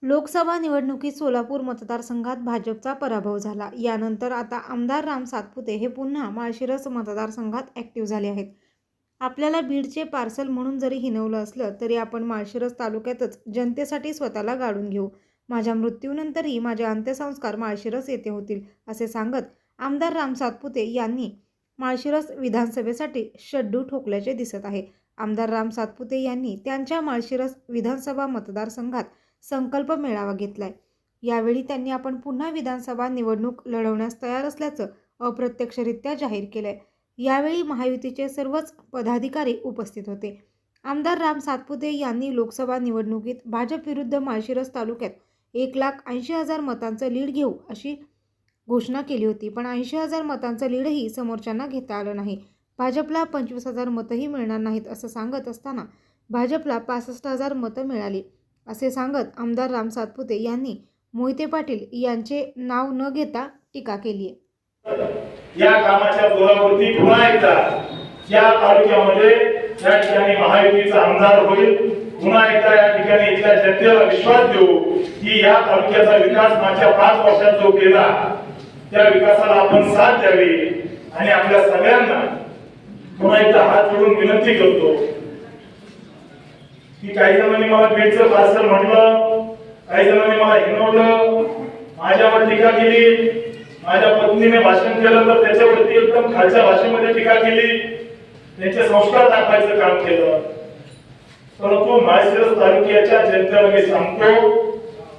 लोकसभा निवडणुकीत सोलापूर मतदारसंघात भाजपचा पराभव झाला. यानंतर आता आमदार राम सातपुते हे पुन्हा माळशिरस मतदारसंघात ॲक्टिव्ह झाले आहेत. आपल्याला बीडचे पार्सल म्हणून जरी हिणवलं असलं तरी आपण माळशिरस तालुक्यातच जनतेसाठी स्वतःला गाडून घेऊ. माझ्या मृत्यूनंतरही माझे अंत्यसंस्कार माळशिरस येथे होतील, असे सांगत आमदार राम सातपुते यांनी माळशिरस विधानसभेसाठी शड्डू ठोकल्याचे दिसत आहे. आमदार राम सातपुते यांनी त्यांच्या माळशिरस विधानसभा मतदारसंघात संकल्प मेळावा घेतलाय. यावेळी त्यांनी आपण पुन्हा विधानसभा निवडणूक लढवण्यास तयार असल्याचं अप्रत्यक्षरित्या जाहीर केलंय. यावेळी महायुतीचे सर्वच पदाधिकारी उपस्थित होते. आमदार राम सातपुते यांनी लोकसभा निवडणुकीत भाजप विरुद्ध माळशिरस तालुक्यात 1,80,000 मतांचं लीड घेऊ अशी घोषणा केली होती. पण 80,000 मतांचं लीडही समोरच्यांना घेता आलं नाही. भाजपला 25,000 मतंही मिळणार नाहीत असं सांगत असताना भाजपला 65,000 मतं मिळाली असे सांगत आमदार राम सातपुते यांनी मोहिते पाटील यांचे नाव न घेता टीका केली आहे. या कामाच्या जोरावरती पुन्हा एकदा या तालुक्यामध्ये या ठिकाणी महायुतीचा आमदार होईल. पुन्हा एकदा या ठिकाणी इथल्या जनतेला विश्वास देऊ की या तालुक्याचा विकास मागच्या 5 वर्षात जो केला त्या विकासाला आपण साथ द्यावी आणि आपल्या सगळ्यांना पुन्हा एकदा हात जोडून विनंती करतो की काही जणांनी मला बीडचं पार्सल म्हटलं, काही जणांनी मला हिणवलं, माझ्यावर टीका केली, माझ्या पत्नीने भाषण केलं तर त्याच्यावरती एकदम खालच्या भाषेमध्ये टीका केली, त्यांचे संस्कार दाखवायचं काम केलं. परंतु माळशिरस तालुक्याच्या जनतेला मी सांगतो,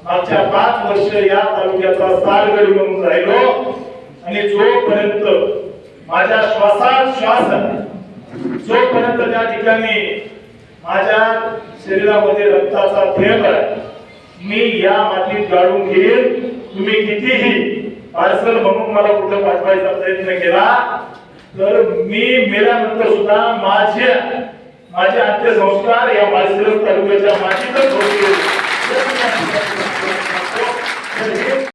मागच्या 5 वर्ष या तालुक्याचा सालगडी म्हणून राहिलो आणि जोपर्यंत माझ्या श्वासात श्वास जोपर्यंत त्या ठिकाणी माझ्या शरीरामध्ये रक्ताचा थेंब आहे, मी या मातीत गाडून घेईन. तुम्ही कितीही पार्सल म्हणून मला कुठे पाठवायचा प्रयत्न केला तर मी मेल्यानंतर सुद्धा माझे अंत्यसंस्कार या माळशिरस तालुक्याच्या मातीतच होतील.